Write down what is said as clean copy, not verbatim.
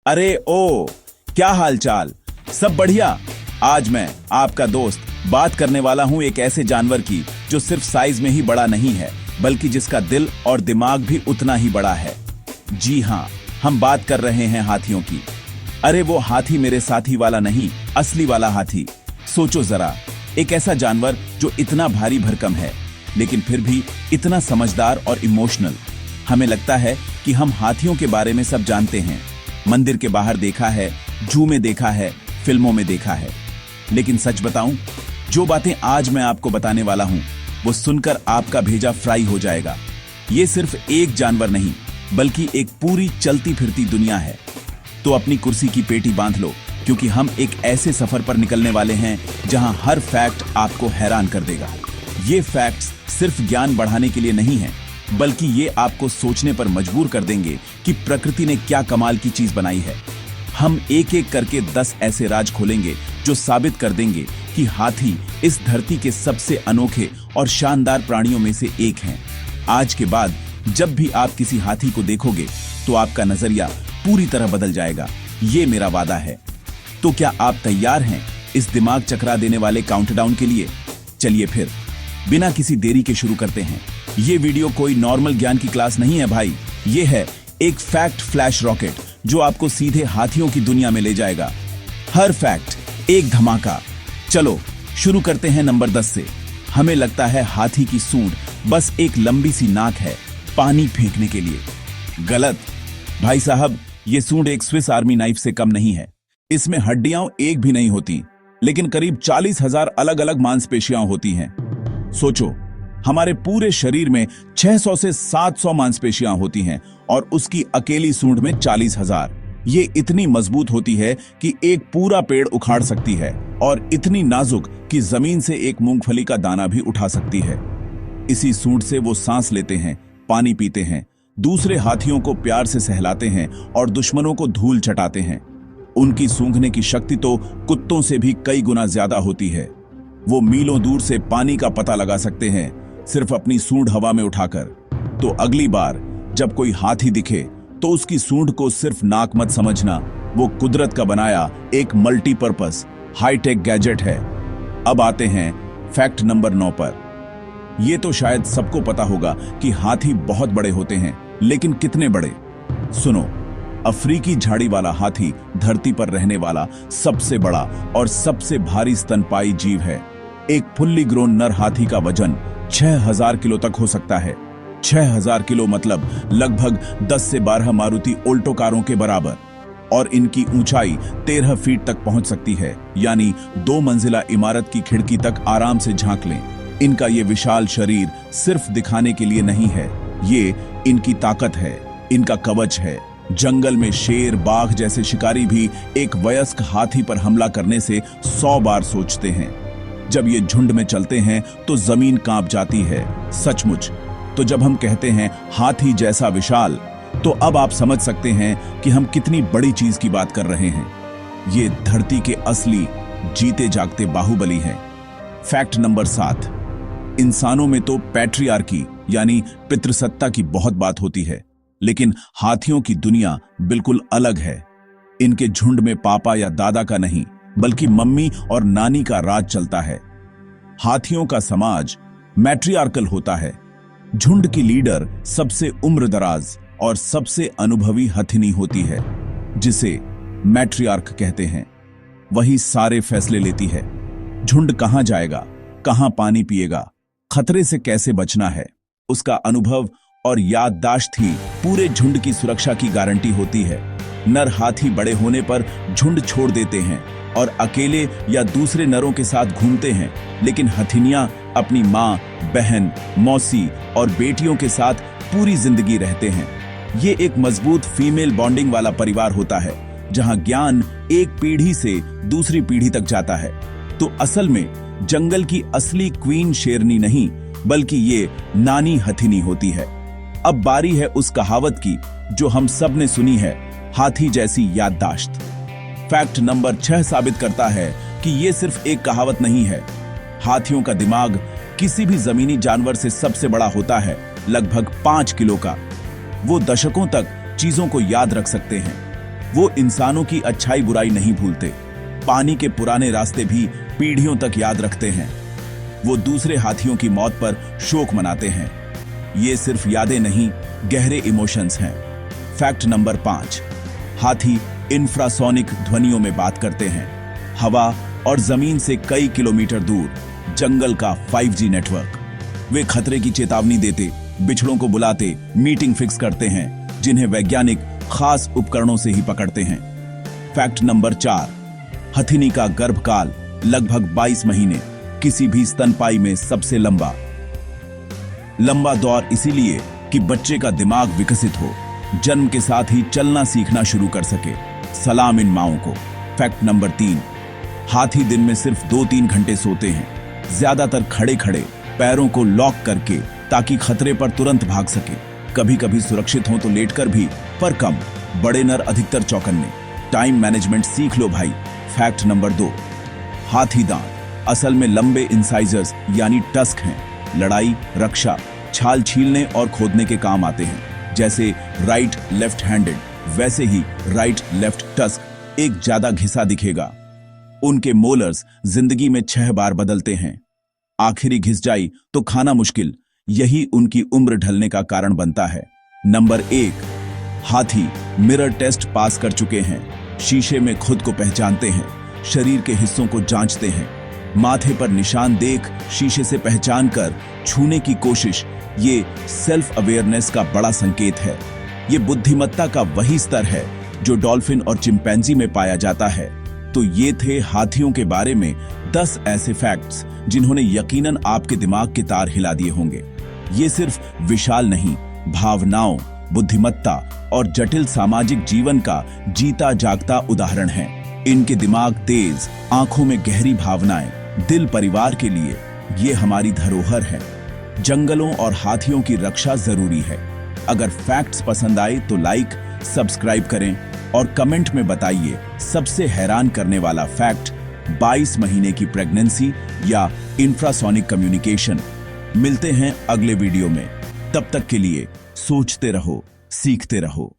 अरे ओ, क्या हाल चाल। सब बढ़िया। आज मैं आपका दोस्त बात करने वाला हूं एक ऐसे जानवर की जो सिर्फ साइज में ही बड़ा नहीं है, बल्कि जिसका दिल और दिमाग भी उतना ही बड़ा है। जी हां, हम बात कर रहे हैं हाथियों की। अरे वो हाथी मेरे साथी वाला नहीं, असली वाला हाथी। सोचो जरा, एक ऐसा जानवर जो इतना भारी भरकम है लेकिन फिर भी इतना समझदार और इमोशनल। हमें लगता है कि हम हाथियों के बारे में सब जानते हैं, मंदिर के बाहर देखा है, जू में देखा है, फिल्मों में देखा है। लेकिन सच बताऊं, जो बातें आज मैं आपको बताने वाला हूं वो सुनकर आपका भेजा फ्राई हो जाएगा। ये सिर्फ एक जानवर नहीं, बल्कि एक पूरी चलती फिरती दुनिया है। तो अपनी कुर्सी की पेटी बांध लो, क्योंकि हम एक ऐसे सफर पर निकलने वाले हैं जहां हर फैक्ट आपको हैरान कर देगा। ये फैक्ट्स सिर्फ ज्ञान बढ़ाने के लिए नहीं है, बल्कि ये आपको सोचने पर मजबूर कर देंगे कि प्रकृति ने क्या कमाल की चीज बनाई है। हम एक एक करके 10 ऐसे राज खोलेंगे जो साबित कर देंगे कि हाथी इस धरती के सबसे अनोखे और शानदार प्राणियों में से एक हैं। आज के बाद जब भी आप किसी हाथी को देखोगे तो आपका नजरिया पूरी तरह बदल जाएगा, ये मेरा वादा है। तो क्या आप तैयार हैं इस दिमाग चकरा देने वाले काउंटडाउन के लिए? चलिए फिर बिना किसी देरी के शुरू करते हैं। ये वीडियो कोई नॉर्मल ज्ञान की क्लास नहीं है भाई, ये है एक फैक्ट फ्लैश रॉकेट जो आपको सीधे हाथियों की दुनिया में ले जाएगा। हर फैक्ट एक धमाका। चलो शुरू करते हैं नंबर 10 से। हमें लगता है हाथी की सूंड बस एक लंबी सी नाक है पानी फेंकने के लिए। गलत भाई साहब, ये सूंड एक स्विस आर्मी नाइफ से कम नहीं है। इसमें हड्डियां एक भी नहीं होती, लेकिन करीब 40,000 अलग अलग मांसपेशियां होती हैं। सोचो, हमारे पूरे शरीर में 600 से 700 मांसपेशियां होती हैं और उसकी अकेली सूंड में 40,000। ये इतनी मजबूत होती है कि एक पूरा पेड़ उखाड़ सकती है और इतनी नाजुक कि जमीन से एक मूंगफली का दाना भी उठा सकती है। इसी सूंड से वो सांस लेते हैं, पानी पीते हैं, दूसरे हाथियों को प्यार से सहलाते हैं और दुश्मनों को धूल चटाते हैं। उनकी सूंघने की शक्ति तो कुत्तों से भी कई गुना ज्यादा होती है। वो मीलों दूर से पानी का पता लगा सकते हैं सिर्फ अपनी सूंड हवा में उठाकर। तो अगली बार जब कोई हाथी दिखे तो उसकी सूंड को सिर्फ नाक मत समझना, वो कुदरत का बनाया एक मल्टीपर्पस हाईटेक गैजेट है। अब आते हैं फैक्ट नंबर 9 पर। यह तो शायद सबको पता होगा कि हाथी बहुत बड़े होते हैं, लेकिन कितने बड़े? सुनो, अफ्रीकी झाड़ी वाला हाथी धरती पर रहने वाला सबसे बड़ा और सबसे भारी स्तनपायी जीव है। एक फुल्ली ग्रोन नर हाथी का वजन 6,000 किलो तक हो सकता है। 6,000 किलो मतलब लगभग 10 से 12 मारुति ओल्टो कारों के बराबर। और इनकी ऊंचाई 13 फीट तक पहुंच सकती है, यानी 2 मंजिला इमारत की खिड़की तक आराम से झांक लें। इनका ये विशाल शरीर सिर्फ दिखाने के लिए नहीं है, ये इनकी ताकत है, इनका कवच है। जंगल में शेर, बाघ जैसे शिकारी भी एक वयस्क हाथी पर हमला करने से 100 बार सोचते हैं। जब ये झुंड में चलते हैं तो जमीन कांप जाती है, सचमुच। तो जब हम कहते हैं हाथी जैसा विशाल, तो अब आप समझ सकते हैं कि हम कितनी बड़ी चीज की बात कर रहे हैं। ये धरती के असली जीते जागते बाहुबली हैं। Fact number 7। इंसानों में तो पैट्रियार्की यानी पितृसत्ता की बहुत बात होती है, लेकिन हाथियों की दुनिया बिल्कुल अलग है। इनके झुंड में पापा या दादा का नहीं, बल्कि मम्मी और नानी का राज चलता है। हाथियों का समाज मैट्रियार्कल होता है। झुंड की लीडर सबसे उम्रदराज और सबसे अनुभवी हथिनी होती है, जिसे मैट्रियार्क कहते हैं। वही सारे फैसले लेती है। झुंड कहां जाएगा, कहां पानी पिएगा, खतरे से कैसे बचना है, उसका अनुभव और याददाश्त ही पूरे झुंड की सुरक्षा की गारंटी होती है। नर हाथी बड़े होने पर झुंड छोड़ देते हैं और अकेले या दूसरे नरों के साथ घूमते हैं, लेकिन हथिनियां अपनी मां, बहन, मौसी और बेटियों के साथ पूरी जिंदगी रहते हैं। ये एक मजबूत फीमेल बॉन्डिंग वाला परिवार होता है, जहां ज्ञान एक पीढ़ी से दूसरी पीढ़ी तक जाता है। तो असल में जंगल की असली क्वीन शेरनी नहीं, बल्कि ये नानी हथिनी होती है। अब बारी है उस कहावत की जो हम सब ने सुनी है, हाथी जैसी याददाश्त। फैक्ट नंबर 6 साबित करता है कि यह सिर्फ एक कहावत नहीं है। हाथियों का दिमाग किसी भी जमीनी जानवर से सबसे बड़ा होता है, लगभग 5 किलो का। वो दशकों तक चीजों को याद रख सकते हैं। वो इंसानों की अच्छाई बुराई नहीं भूलते, पानी के पुराने रास्ते भी पीढ़ियों तक याद रखते हैं। वो दूसरे हाथियों की मौत पर शोक मनाते हैं। ये सिर्फ यादें नहीं, गहरे इमोशंस हैं। फैक्ट नंबर 5, हाथी इंफ्रासोनिक ध्वनियों में बात करते हैं। हवा और जमीन से कई किलोमीटर दूर जंगल का 5G नेटवर्क। वे खतरे की चेतावनी देते, बिछड़ों को बुलाते, मीटिंग फिक्स करते हैं, जिन्हें वैज्ञानिक खास उपकरणों से ही पकड़ते हैं। फैक्ट नंबर 4, हथिनी का गर्भकाल लगभग 22 महीने, किसी भी स्तनपाई में सबसे लंबा दौर इसीलिए कि बच्चे का दिमाग विकसित हो, जन्म के साथ ही चलना सीखना शुरू कर सके। सलाम इन माओं को। फैक्ट नंबर 3, हाथी दिन में सिर्फ 2-3 घंटे सोते हैं, ज्यादातर खड़े खड़े, पैरों को लॉक करके, ताकि खतरे पर तुरंत भाग सके। कभी कभी सुरक्षित हो तो लेटकर भी, पर कम। बड़े नर अधिकतर चौकन्ने। टाइम मैनेजमेंट सीख लो भाई। फैक्ट नंबर 2, हाथी दांत असल में लंबे इंसाइजर्स यानी टस्क हैं। लड़ाई, रक्षा, छाल छीलने और खोदने के काम आते हैं। जैसे राइट लेफ्ट हैंडेड, वैसे ही राइट लेफ्ट टस्क एक ज्यादा घिसा दिखेगा। उनके मोलर्स जिंदगी में 6 बार बदलते हैं। आखिरी घिस जाई तो खाना मुश्किल, यही उनकी उम्र ढलने का कारण बनता है। नंबर 1, हाथी मिरर टेस्ट पास कर चुके हैं। शीशे में खुद को पहचानते हैं, शरीर के हिस्सों को जांचते हैं, माथे पर निशान देख शीशे से पहचान कर छूने की कोशिश। ये सेल्फ अवेयरनेस का बड़ा संकेत है। ये बुद्धिमत्ता का वही स्तर है जो डॉल्फिन और चिंपैंजी में पाया जाता है। तो ये थे हाथियों के बारे में 10 ऐसे फैक्ट्स जिन्होंने यकीनन आपके दिमाग के तार हिला दिए होंगे। ये सिर्फ विशाल नहीं, भावनाओं, बुद्धिमत्ता और जटिल सामाजिक जीवन का जीता जागता उदाहरण है। इनके दिमाग तेज, आंखों में गहरी भावनाएं, दिल परिवार के लिए, ये हमारी धरोहर है। जंगलों और हाथियों की रक्षा जरूरी है। अगर फैक्ट्स पसंद आए तो लाइक, सब्सक्राइब करें और कमेंट में बताइए सबसे हैरान करने वाला फैक्ट, 22 महीने की प्रेगनेंसी या इंफ्रासोनिक कम्युनिकेशन। मिलते हैं अगले वीडियो में। तब तक के लिए सोचते रहो, सीखते रहो।